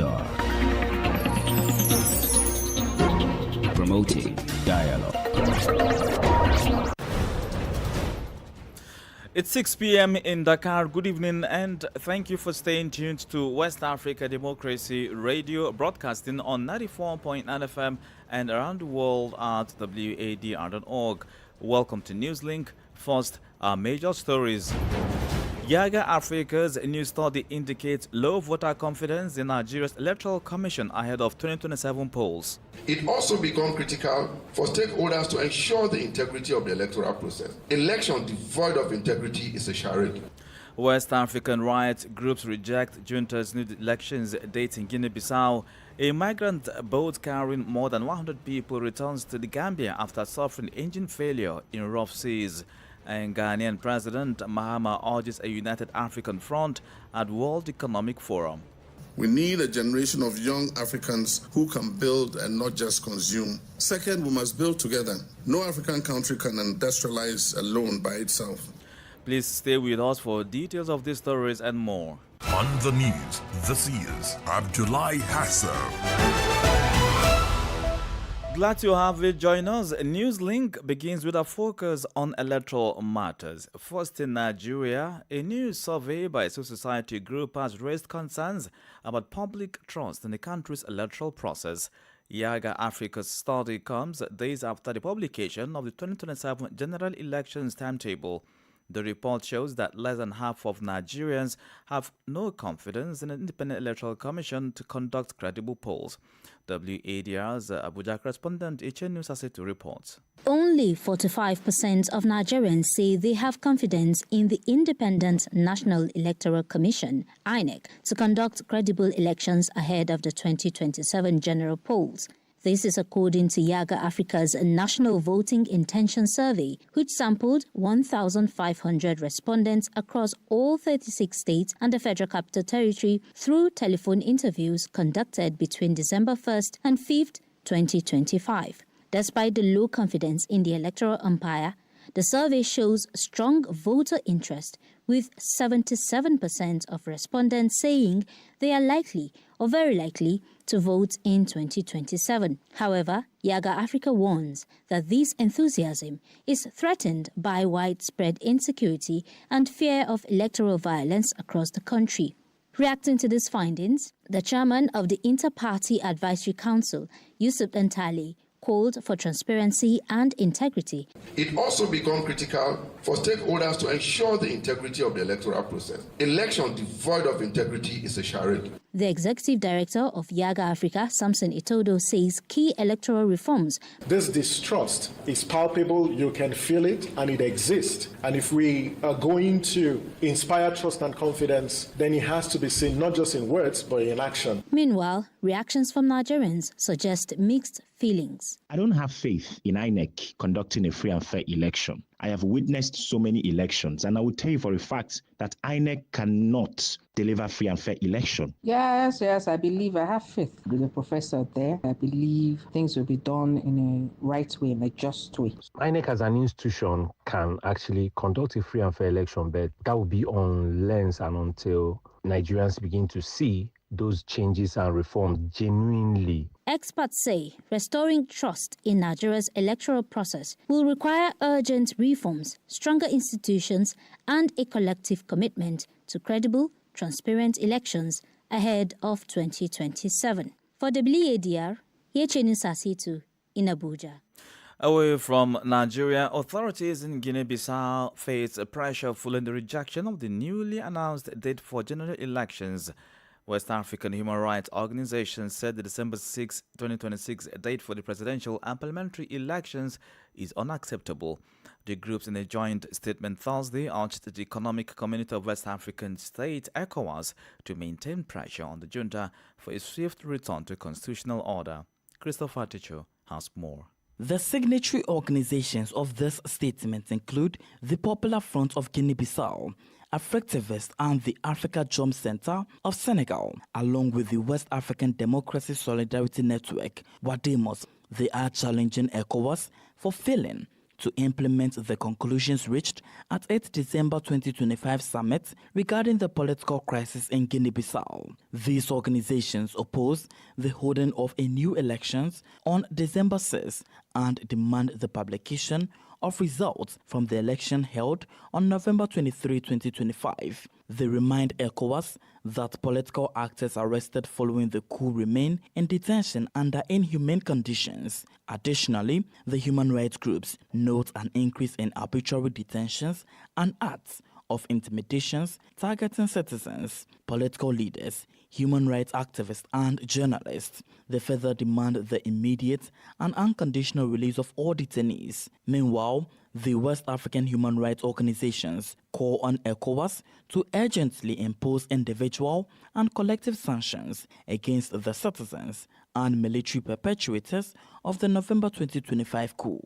ADR. Promoting dialogue. It's 6 p.m. in Dakar. Good evening and thank you for staying tuned to West Africa Democracy Radio, broadcasting on 94.9 FM and around the world at wadr.org. Welcome to Newslink. First, our major stories. Yaga Africa's new study indicates low voter confidence in Nigeria's Electoral Commission ahead of 2027 polls. It also becomes critical for stakeholders to ensure the integrity of the electoral process. Election devoid of integrity is a charade. West African rights groups reject junta's new elections date in Guinea-Bissau. A migrant boat carrying more than 100 people returns to the Gambia after suffering engine failure in rough seas. And Ghanaian President Mahama urges a united African front at World Economic Forum. We need a generation of young Africans who can build and not just consume. Second, we must build together. No African country can industrialize alone by itself. Please stay with us for details of these stories and more. On the news, this is Abdullahi Hassan. Glad to have you join us. Newslink begins with a focus on electoral matters. First in Nigeria, a new survey by a civil society group has raised concerns about public trust in the country's electoral process. Yaga Africa's study comes days after the publication of the 2027 general elections timetable. The report shows that less than half of Nigerians have no confidence in an independent electoral commission to conduct credible polls. WADR's Abuja correspondent HN News has to report. Only 45% of Nigerians say they have confidence in the Independent National Electoral Commission, INEC, to conduct credible elections ahead of the 2027 general polls. This is according to Yaga Africa's National Voting Intention Survey, which sampled 1,500 respondents across all 36 states and the Federal Capital Territory through telephone interviews conducted between December 1st and 5th, 2025. Despite the low confidence in the electoral umpire, the survey shows strong voter interest, with 77% of respondents saying they are likely or very likely to vote in 2027. However, Yaga Africa warns that this enthusiasm is threatened by widespread insecurity and fear of electoral violence across the country. Reacting to these findings, the chairman of the Inter-Party Advisory Council, Yusuf Ntali, called for transparency and integrity. It also becomes critical for stakeholders to ensure the integrity of the electoral process. Election devoid of integrity is a charade. The executive director of Yaga Africa, Samson Itodo, says key electoral reforms. This distrust is palpable, you can feel it, and it exists. And if we are going to inspire trust and confidence, then it has to be seen not just in words, but in action. Meanwhile, reactions from Nigerians suggest mixed feelings. I don't have faith in INEC conducting a free and fair election. I have witnessed so many elections, and I will tell you for a fact that INEC cannot deliver free and fair election. Yes, I believe. I have faith with the professor there. I believe things will be done in a right way, in a just way. INEC as an institution can actually conduct a free and fair election, but that will be unless and until Nigerians begin to see those changes and reforms genuinely. Experts say restoring trust in Nigeria's electoral process will require urgent reforms, stronger institutions, and a collective commitment to credible, transparent elections ahead of 2027. For WADR, Yechenu Sasitu in Abuja. Away from Nigeria, authorities in Guinea-Bissau face pressure following the rejection of the newly announced date for general elections. West African human rights organizations said the December 6, 2026 date for the presidential and parliamentary elections is unacceptable. The groups in a joint statement Thursday urged the Economic Community of West African States, ECOWAS, to maintain pressure on the junta for a swift return to constitutional order. Christopher Ticho has more. The signatory organizations of this statement include the Popular Front of Guinea-Bissau, Africtivists and the Africa Jom Center of Senegal, along with the West African Democracy Solidarity Network, Wadr. They are challenging ECOWAS for failing to implement the conclusions reached at its December 2025 summit regarding the political crisis in Guinea-Bissau. These organizations oppose the holding of a new elections on December 6 and demand the publication of results from the election held on November 23, 2025. They remind ECOWAS that political actors arrested following the coup remain in detention under inhumane conditions. Additionally, the human rights groups note an increase in arbitrary detentions and acts of intimidations targeting citizens, political leaders, human rights activists and journalists. They further demand the immediate and unconditional release of all detainees. Meanwhile, the West African human rights organizations call on ECOWAS to urgently impose individual and collective sanctions against the citizens and military perpetrators of the November 2025 coup.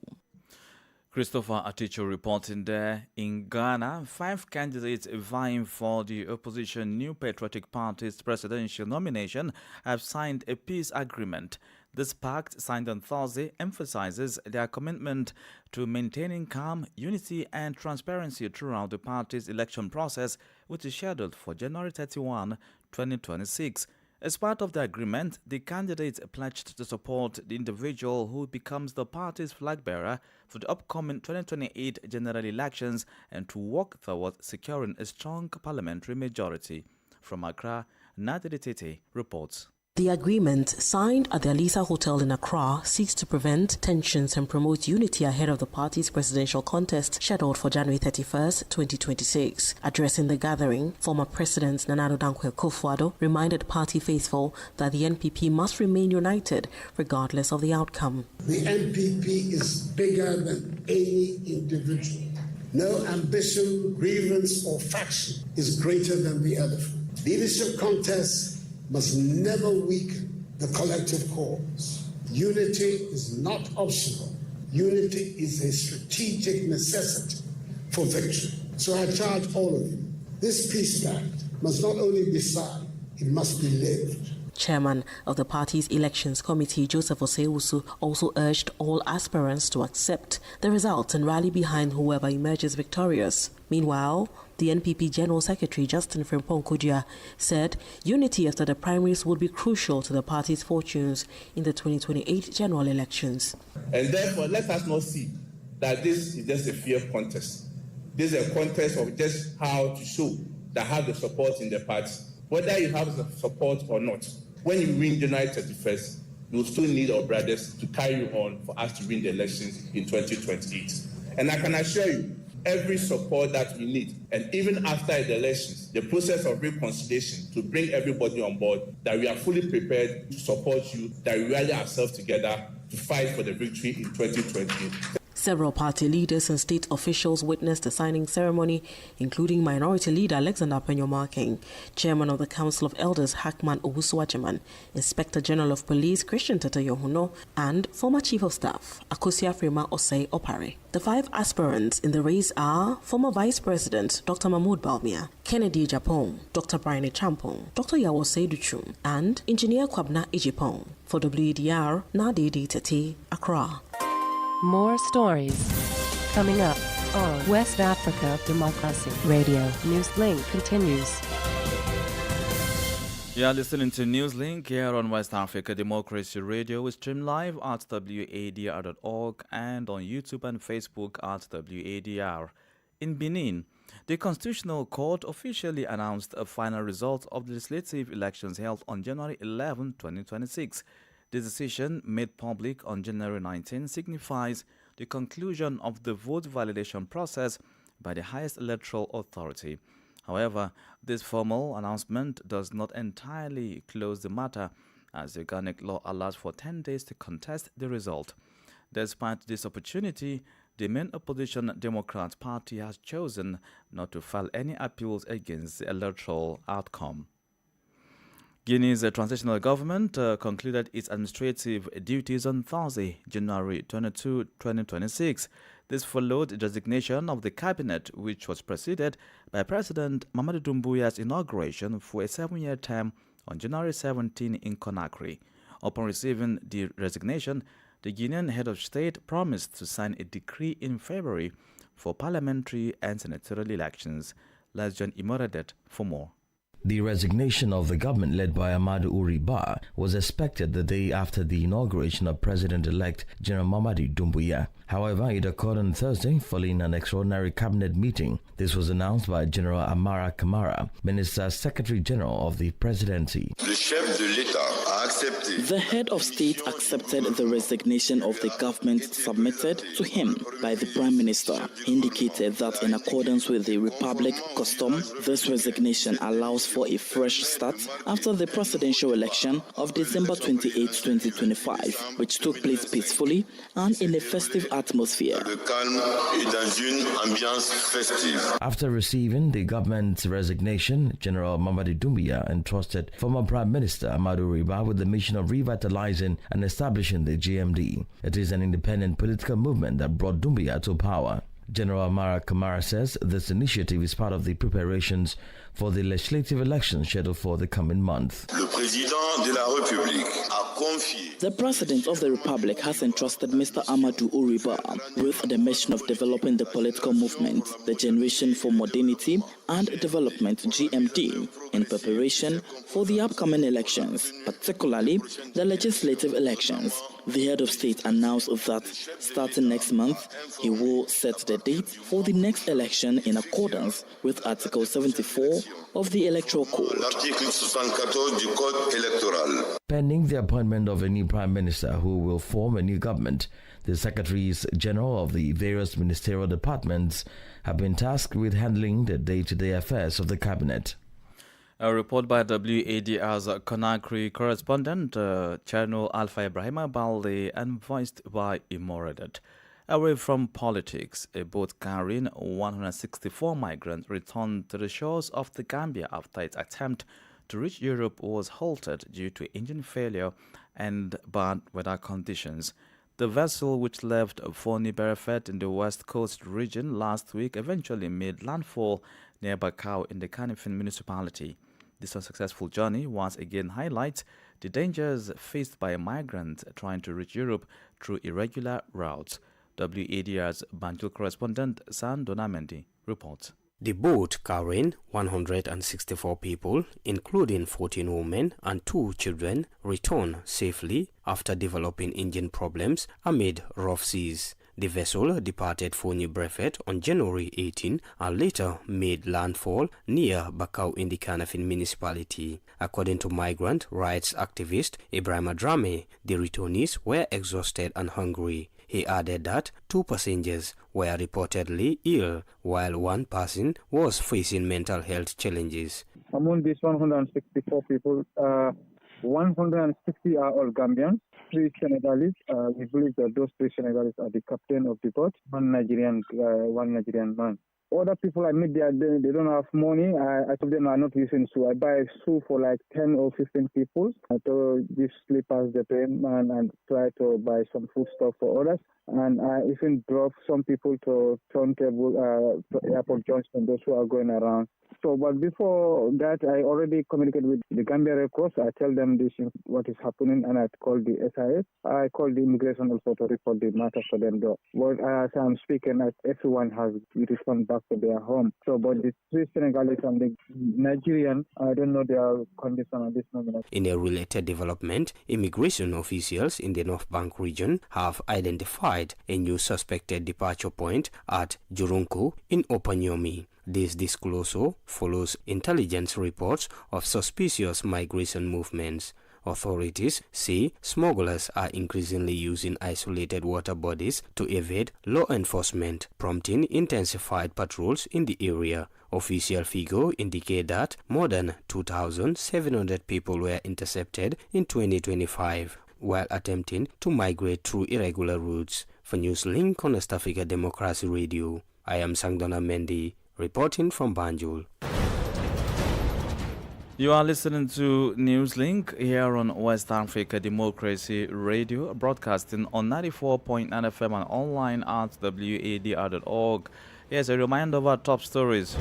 Christopher Aticho reporting there. In Ghana, 5 candidates vying for the opposition New Patriotic Party's presidential nomination have signed a peace agreement. This pact, signed on Thursday, emphasizes their commitment to maintaining calm, unity and transparency throughout the party's election process, which is scheduled for January 31, 2026. As part of the agreement, the candidates pledged to support the individual who becomes the party's flag bearer for the upcoming 2028 general elections and to work towards securing a strong parliamentary majority. From Accra, Nadiri Tete reports. The agreement, signed at the Alisa Hotel in Accra, seeks to prevent tensions and promote unity ahead of the party's presidential contest scheduled for January 31st, 2026. Addressing the gathering, former President Nana Addo Dankwa Akufo-Addo reminded party faithful that the NPP must remain united regardless of the outcome. The NPP is bigger than any individual. No ambition, grievance or faction is greater than the other. Leadership contests must never weaken the collective cause. Unity is not optional. Unity is a strategic necessity for victory. So I charge all of you, this peace pact must not only be signed, it must be lived. Chairman of the party's elections committee, Joseph Oseiwusu, also urged all aspirants to accept the results and rally behind whoever emerges victorious. Meanwhile, the NPP General Secretary, Justin Frimpong Kujia, said unity after the primaries would be crucial to the party's fortunes in the 2028 general elections. And therefore, let us not see that this is just a fair contest. This is a contest of just how to show that have the support in the party. Whether you have the support or not, when you win January 31st, you will still need our brothers to carry on for us to win the elections in 2028. And I can assure you, every support that we need, and even after the elections, the process of reconciliation to bring everybody on board, that we are fully prepared to support you, that we rally ourselves together to fight for the victory in 2028. Several party leaders and state officials witnessed the signing ceremony, including Minority Leader Alexander Penyo-Marking, Chairman of the Council of Elders Hackman Owusu-Agyemang, Inspector General of Police Christian Tete Yohuno, and former Chief of Staff Akosua Frema Osei Opare. The 5 aspirants in the race are former Vice President Dr. Mahmoud Bawumia, Kennedy Japong, Dr. Brian Champong, Dr. Yawo Seiduchum, and Engineer Kwabna Ijipong. For WADR, Nadiri Tete, Accra. More stories coming up on West Africa Democracy Radio. Newslink continues. You are listening to Newslink here on West Africa Democracy Radio. We stream live at wadr.org and on YouTube and Facebook at WADR. In Benin, the Constitutional Court officially announced a final result of the legislative elections held on January 11, 2026. The decision, made public on January 19, signifies the conclusion of the vote validation process by the highest electoral authority. However, this formal announcement does not entirely close the matter, as the Ghanaian law allows for 10 days to contest the result. Despite this opportunity, the main opposition Democrat Party has chosen not to file any appeals against the electoral outcome. Guinea's transitional government concluded its administrative duties on Thursday, January 22, 2026. This followed the designation of the cabinet, which was preceded by President Mamadou Doumbouya's inauguration for a 7-year term on January 17 in Conakry. Upon receiving the resignation, The Guinean head of state promised to sign a decree in February for parliamentary and senatorial elections. Let's join Imoradet for more. The resignation of the government led by Amadou Uriba was expected the day after the inauguration of President-elect General Mamadi Doumbouya. However, it occurred on Thursday following an extraordinary cabinet meeting. This was announced by General Amara Kamara, Minister Secretary General of the Presidency. The head of state accepted the resignation of the government submitted to him by the Prime Minister. He indicated that in accordance with the Republic custom, this resignation allows for a fresh start after the presidential election of December 28, 2025, which took place peacefully and in a festive atmosphere. After receiving the government's resignation, General Mamadi Doumbouya entrusted former Prime Minister Amadou Uriba with the mission of revitalizing and establishing the GMD. It is an independent political movement that brought Doumbouya to power. General Amara Kamara says this initiative is part of the preparations for the legislative elections scheduled for the coming month. The President of the Republic has entrusted Mr. Amadou Uriba with the mission of developing the political movement, the Generation for Modernity and Development GMD, in preparation for the upcoming elections, particularly the legislative elections. The head of state announced that starting next month, he will set the date for the next election in accordance with Article 74 of the Electoral Code. Pending the appointment of a new Prime Minister who will form a new government, the Secretaries General of the various ministerial departments have been tasked with handling the day-to-day affairs of the cabinet. A report by WADR's Conakry correspondent, Channel Alpha Ibrahima Balde, and voiced by Imoradet. Away from politics, a boat carrying 164 migrants returned to the shores of the Gambia after its attempt to reach Europe was halted due to engine failure and bad weather conditions. The vessel, which left Foni Berefet in the West Coast region last week, eventually made landfall near Bakau in the Kanifing municipality. This unsuccessful journey once again highlights the dangers faced by migrants trying to reach Europe through irregular routes. WADR's Banjul correspondent San Donamendi reports. The boat carrying 164 people, including 14 women and 2 children, returned safely after developing engine problems amid rough seas. The vessel departed Foni Brefet on January 18 and later made landfall near Bakau in the Kanifing municipality. According to migrant rights activist Ibrahima Drame, the returnees were exhausted and hungry. He added that 2 passengers were reportedly ill, while 1 person was facing mental health challenges. Among these 164 people, 160 are all Gambians, 3 Senegalese. We believe that those 3 Senegalese are the captain of the boat, one Nigerian man. Other people I meet, they don't have money. I told them I'm not using shoe. I buy shoe for like 10 or 15 people. I told give slippers the payment and try to buy some food stuff for others. And I even drove some people to Turntable, to Airport Junction, those who are going around. So, but before that, I already communicated with the Gambia Red Cross. I tell them this is what is happening, and I called the SIS. I called the immigration also to report the matter for them. But as I'm speaking, everyone has returned back to their home. So, but the 3 Senegalese and the Nigerian, I don't know their condition at this moment. In a related development, immigration officials in the North Bank region have identified a new suspected departure point at Jurunku in Opanyomi. This disclosure follows intelligence reports of suspicious migration movements. Authorities say smugglers are increasingly using isolated water bodies to evade law enforcement, prompting intensified patrols in the area. Official figures indicate that more than 2,700 people were intercepted in 2025 while attempting to migrate through irregular routes. For Newslink on West Africa Democracy Radio, I am Sangdona Mendy, reporting from Banjul. You are listening to Newslink here on West Africa Democracy Radio, broadcasting on 94.9 FM and online at wadr.org. Here's a reminder of our top stories.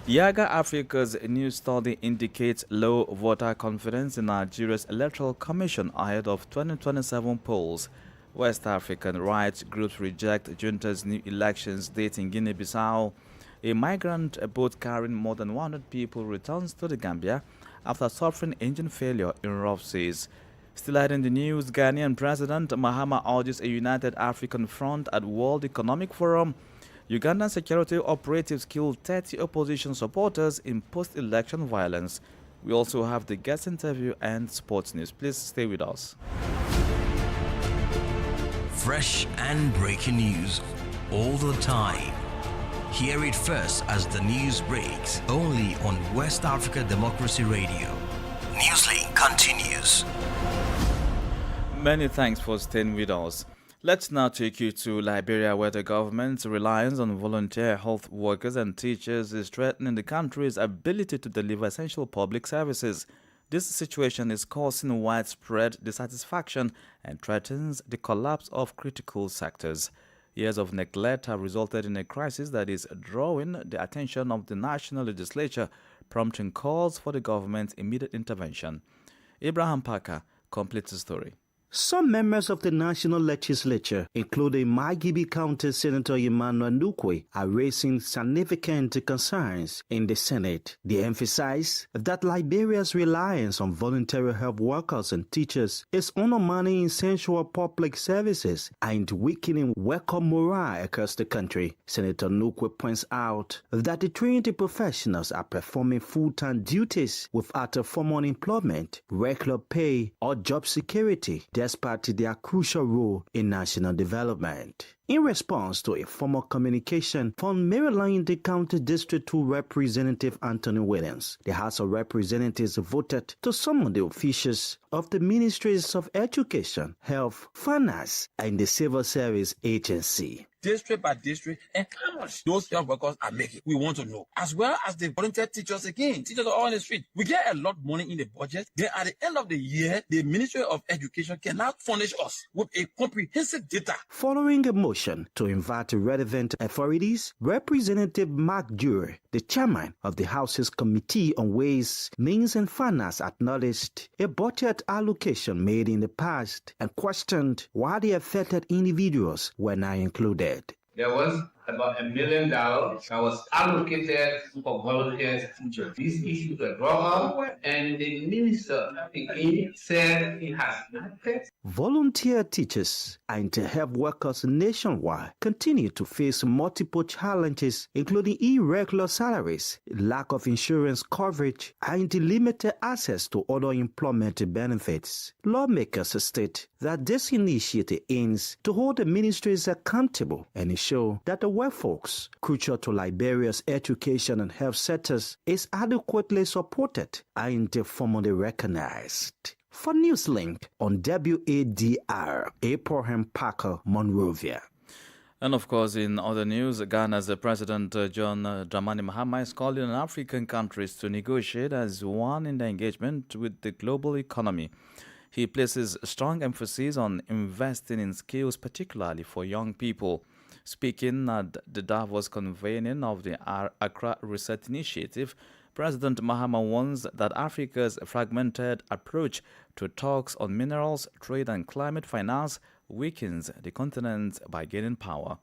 Yaga Africa's new study indicates low voter confidence in Nigeria's Electoral Commission ahead of 2027 polls. West African rights groups reject junta's new elections date in Guinea-Bissau. A migrant boat carrying more than 100 people returns to the Gambia after suffering engine failure in rough seas. Still adding the news, Ghanaian President Mahama urges a united African front at World Economic Forum. Ugandan security operatives killed 30 opposition supporters in post-election violence. We also have the guest interview and sports news. Please stay with us. Fresh and breaking news all the time. Hear it first as the news breaks, only on West Africa Democracy Radio. Newslink continues. Many thanks for staying with us. Let's now take you to Liberia, where the government's reliance on volunteer health workers and teachers is threatening the country's ability to deliver essential public services. This situation is causing widespread dissatisfaction and threatens the collapse of critical sectors. Years of neglect have resulted in a crisis that is drawing the attention of the national legislature, prompting calls for the government's immediate intervention. Abraham Parker completes the story. Some members of the National Legislature, including Maigibi County Senator Emmanuel Nukwe, are raising significant concerns in the Senate. They emphasize that Liberia's reliance on voluntary health workers and teachers is undermining essential public services and weakening worker morale across the country. Senator Nukwe points out that the trained professionals are performing full-time duties without a formal employment, regular pay, or job security, despite their crucial role in national development. In response to a formal communication from Maryland County District 2 Representative Anthony Williams, the House of Representatives voted to summon the officials of the Ministries of Education, Health, Finance, and the Civil Service Agency. District by district, and how much those health workers are making. We want to know. As well as the volunteer teachers again. Teachers are all on the street. We get a lot of money in the budget. Then at the end of the year, the Ministry of Education cannot furnish us with a comprehensive data. Following a motion to invite relevant authorities, Representative Mark Dury, the chairman of the House's Committee on Ways, Means and Finance, acknowledged a budget allocation made in the past and questioned why the affected individuals were not included. There was about $1 million that was allocated for volunteers and teachers. These issues were brought up, and the minister said he has acted. Volunteer teachers and health workers nationwide continue to face multiple challenges, including irregular salaries, lack of insurance coverage, and limited access to other employment benefits. Lawmakers state that this initiative aims to hold the ministries accountable and ensure that the workforce, crucial to Liberia's education and health sectors, is adequately supported and formally recognized. For Newslink on WADR, Abraham Parker, Monrovia. And of course, in other news, Ghana's President John Dramani Mahama is calling on African countries to negotiate as one in the engagement with the global economy. He places strong emphasis on investing in skills, particularly for young people. Speaking at the Davos convening of the Accra Research Initiative, President Mahama warns that Africa's fragmented approach to talks on minerals, trade and climate finance weakens the continent by gaining power.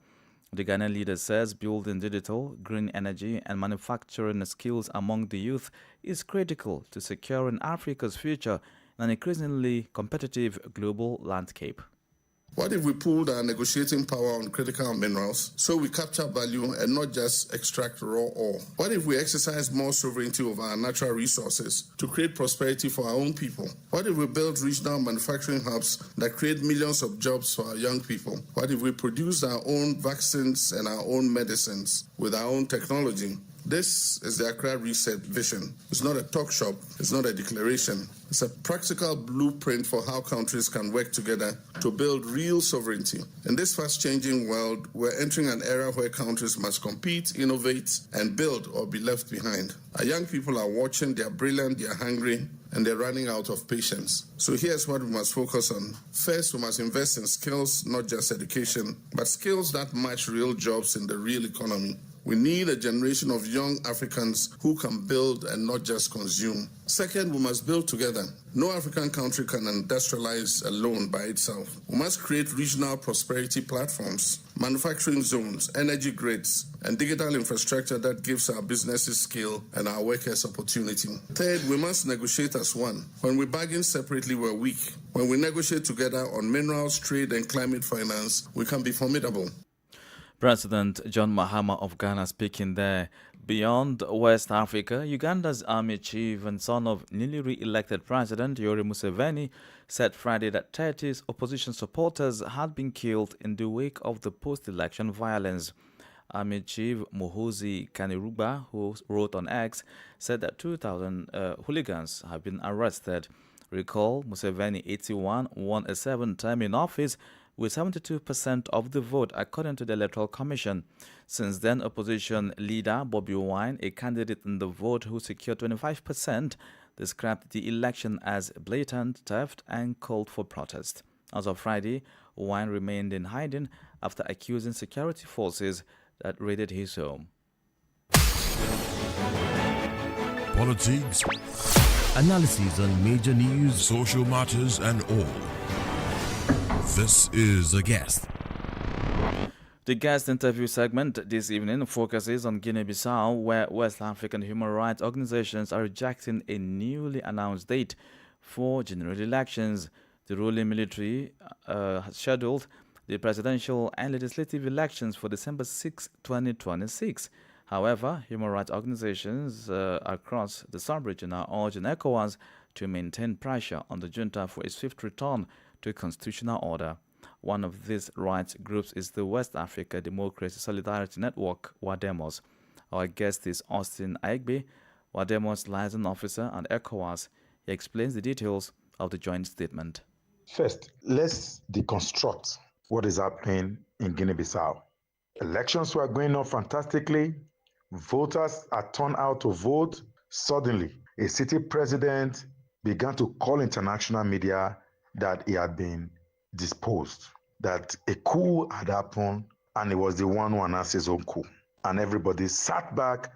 The Ghanaian leader says building digital, green energy and manufacturing skills among the youth is critical to securing Africa's future in an increasingly competitive global landscape. What if we pooled our negotiating power on critical minerals so we capture value and not just extract raw ore? What if we exercise more sovereignty over our natural resources to create prosperity for our own people? What if we build regional manufacturing hubs that create millions of jobs for our young people? What if we produce our own vaccines and our own medicines with our own technology? This is the Accra Reset vision. It's not a talk shop. It's not a declaration. It's a practical blueprint for how countries can work together to build real sovereignty. In this fast-changing world, we're entering an era where countries must compete, innovate, and build or be left behind. Our young people are watching. They're brilliant, they're hungry, and they're running out of patience. So here's what we must focus on. First, we must invest in skills, not just education, but skills that match real jobs in the real economy. We need a generation of young Africans who can build and not just consume. Second, we must build together. No African country can industrialize alone by itself. We must create regional prosperity platforms, manufacturing zones, energy grids, and digital infrastructure that gives our businesses skill and our workers opportunity. Third, we must negotiate as one. When we bargain separately, we're weak. When we negotiate together on minerals, trade, and climate finance, we can be formidable. President John Mahama of Ghana speaking there. Beyond West Africa, Uganda's army chief and son of newly re-elected President Yoweri Museveni said Friday that 30 opposition supporters had been killed in the wake of the post-election violence. Army Chief Muhoozi Kainerugaba, who wrote on X, said that 2,000 hooligans have been arrested. Recall, Museveni, 81, won a 7th term in office with 72% of the vote, according to the Electoral Commission. Since then, opposition leader Bobi Wine, a candidate in the vote who secured 25%, described the election as blatant theft and called for protest. As of Friday, Wine remained in hiding after accusing security forces that raided his home. Politics, analysis on major news, social matters, and all. This is The Guest. The guest interview segment this evening focuses on Guinea-Bissau, where West African human rights organizations are rejecting a newly announced date for general elections. The ruling military has scheduled the presidential and legislative elections for December 6, 2026. However, human rights organizations across the sub-region are urging ECOWAS to maintain pressure on the junta for its swift return to a constitutional order. One of these rights groups is the West Africa Democracy Solidarity Network, WADEMOS. Our guest is Austin Aigbe, WADEMOS liaison officer and ECOWAS. He explains the details of the joint statement. First, let's deconstruct what is happening in Guinea-Bissau. Elections were going on fantastically. Voters are turned out to vote. Suddenly, a city president began to call international media that he had been disposed, that a coup had happened, and he was the one who announced his own coup. And everybody sat back,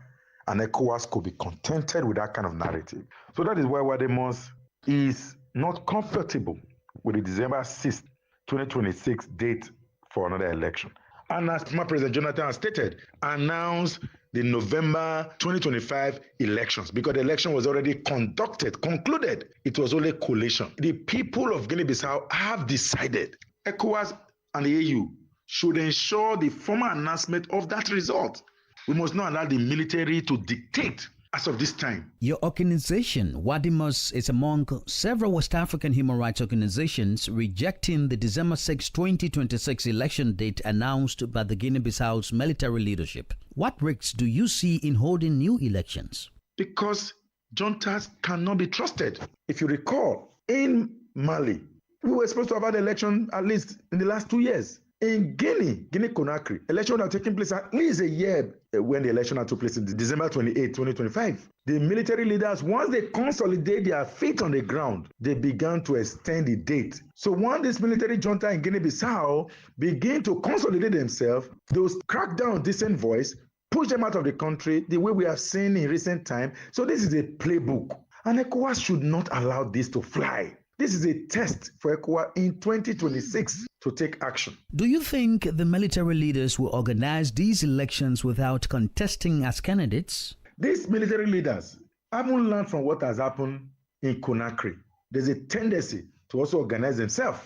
and ECOWAS could be contented with that kind of narrative. So that is why WADEMOS is not comfortable with the December 6th, 2026 date for another election. And as President Jonathan has stated, announced the November 2025 elections, because the election was already concluded. It was only collation. The people of Guinea-Bissau have decided ECOWAS and the AU should ensure the formal announcement of that result. We must not allow the military to dictate as of this time. Your organization, WADEMOS, is among several West African human rights organizations rejecting the December 6, 2026 election date announced by the Guinea-Bissau's military leadership. What risks do you see in holding new elections? Because juntas cannot be trusted. If you recall, in Mali, we were supposed to have had an election at least in the last 2 years. In Guinea-Conakry, election had taken place at least a year when the election had took place in December 28, 2025. The military leaders, once they consolidate their feet on the ground, they began to extend the date. So once this military junta in Guinea-Bissau begin to consolidate themselves, they will crack down on dissent voice, push them out of the country the way we have seen in recent time. So this is a playbook. And ECOWAS should not allow this to fly. This is a test for ECOWAS in 2026 to take action. Do you think the military leaders will organize these elections without contesting as candidates? These military leaders haven't learned from what has happened in Conakry. There's a tendency to also organize themselves,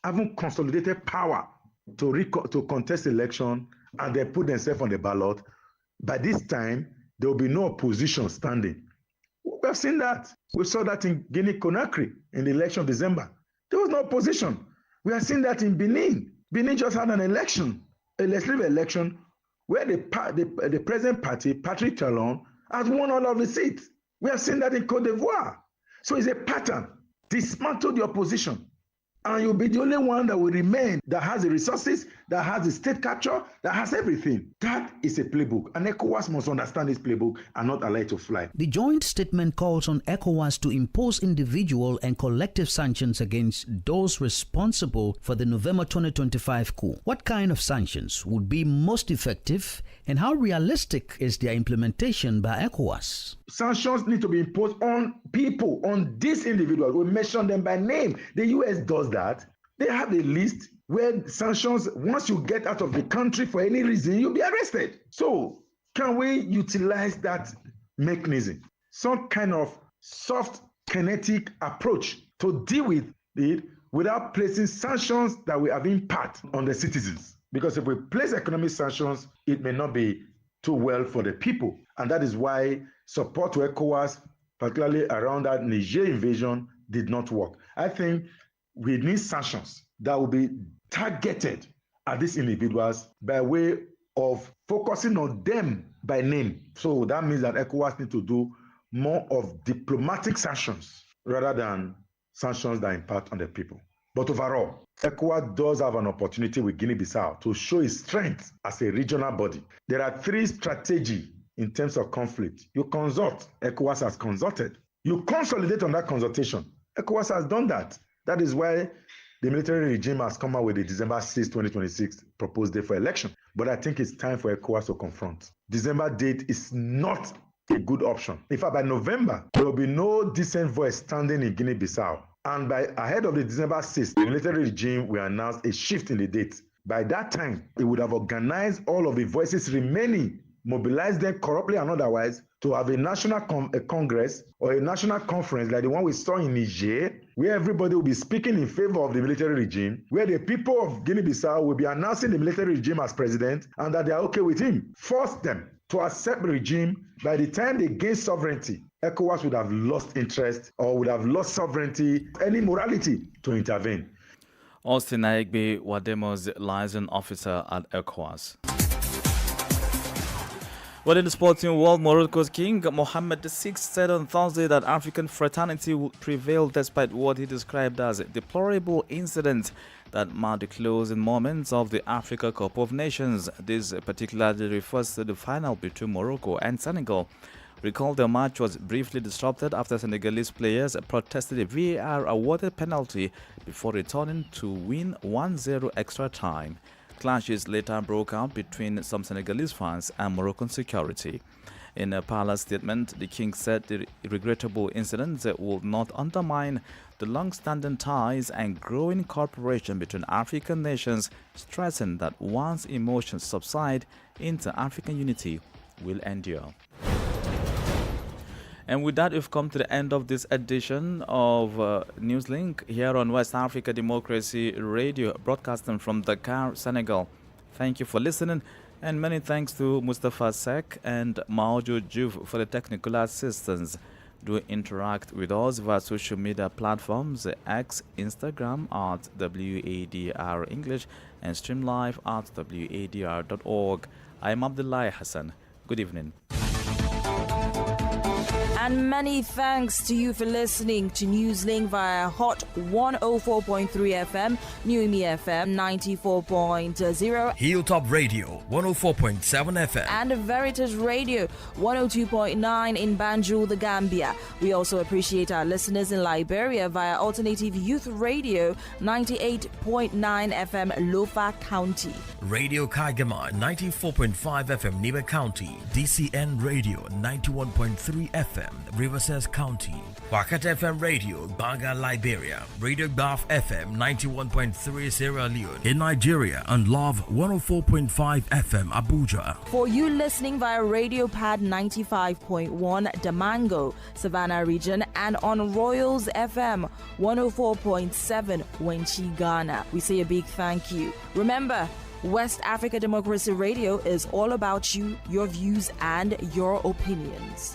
haven't consolidated power to contest election, and they put themselves on the ballot. By this time, there will be no opposition standing. We have seen that. We saw that in Guinea-Conakry in the election of December. There was no opposition. We have seen that in Benin. Benin just had an election, a legislative election, where the present party, Patrick Talon, has won all of the seats. We have seen that in Côte d'Ivoire. So it's a pattern. Dismantle the opposition. And you'll be the only one that will remain, that has the resources, that has the state capture, that has everything. That is a playbook. And ECOWAS must understand this playbook and not allow it to fly. The joint statement calls on ECOWAS to impose individual and collective sanctions against those responsible for the November 2025 coup. What kind of sanctions would be most effective, and how realistic is their implementation by ECOWAS? Sanctions need to be imposed on people, on these individuals. We mention them by name. The US does that. They have a list where sanctions, once you get out of the country for any reason, you'll be arrested. So can we utilize that mechanism? Some kind of soft kinetic approach to deal with it without placing sanctions that will have impact on the citizens. Because if we place economic sanctions, it may not be too well for the people. And that is why support to ECOWAS, particularly around that Niger invasion, did not work. I think we need sanctions that will be targeted at these individuals by way of focusing on them by name. So that means that ECOWAS need to do more of diplomatic sanctions rather than sanctions that impact on the people. But overall, ECOWAS does have an opportunity with Guinea-Bissau to show its strength as a regional body. There are three strategies in terms of conflict. You consult, ECOWAS has consulted. You consolidate on that consultation. ECOWAS has done that. That is why the military regime has come out with the December 6, 2026 proposed date for election. But I think it's time for ECOWAS to confront. December date is not a good option. In fact, by November, there will be no decent voice standing in Guinea-Bissau. And by ahead of the December 6th, the military regime will announce a shift in the date. By that time, it would have organized all of the voices remaining, mobilized them corruptly and otherwise, to have a national congress or a national conference like the one we saw in Niger, where everybody will be speaking in favor of the military regime, where the people of Guinea-Bissau will be announcing the military regime as president and that they are okay with him. Force them to accept the regime. By the time they gain sovereignty, ECOWAS would have lost interest or would have lost sovereignty, any morality to intervene. Austin Aigbe Wademo's liaison officer at ECOWAS. Well, in the sporting world, Morocco's King Mohammed VI said on Thursday that African fraternity would prevail despite what he described as a deplorable incident that marked the closing moments of the Africa Cup of Nations. This particularly refers to the final between Morocco and Senegal. Recall the match was briefly disrupted after Senegalese players protested a VAR awarded penalty before returning to win 1-0 extra time. Clashes later broke out between some Senegalese fans and Moroccan security. In a palace statement, the king said the regrettable incident will not undermine the long-standing ties and growing cooperation between African nations, stressing that once emotions subside, inter-African unity will endure. And with that, we've come to the end of this edition of Newslink here on West Africa Democracy Radio, broadcasting from Dakar, Senegal. Thank you for listening, and many thanks to Mustafa Sek and Maojo Juv for the technical assistance. Do interact with us via social media platforms, X, Instagram at WADR English, and stream live at wadr.org. I'm Abdullahi Hassan. Good evening. And many thanks to you for listening to Newslink via Hot 104.3 FM, Newmi FM 94.0, Hilltop Radio 104.7 FM, and Veritas Radio 102.9 in Banjul, the Gambia. We also appreciate our listeners in Liberia via Alternative Youth Radio 98.9 FM, Lofa County, Radio Kaigama 94.5 FM, Niba County, DCN Radio 91.3 FM, Riverside County, Wakat FM Radio, Banga, Liberia, Radio Baf FM 91.3 Sierra Leone in Nigeria, and Love 104.5 FM Abuja. For you listening via Radio Pad 95.1 Damango, Savannah region, and on Royals FM 104.7 Wenchi, Ghana, we say a big thank you. Remember, West Africa Democracy Radio is all about you, your views, and your opinions.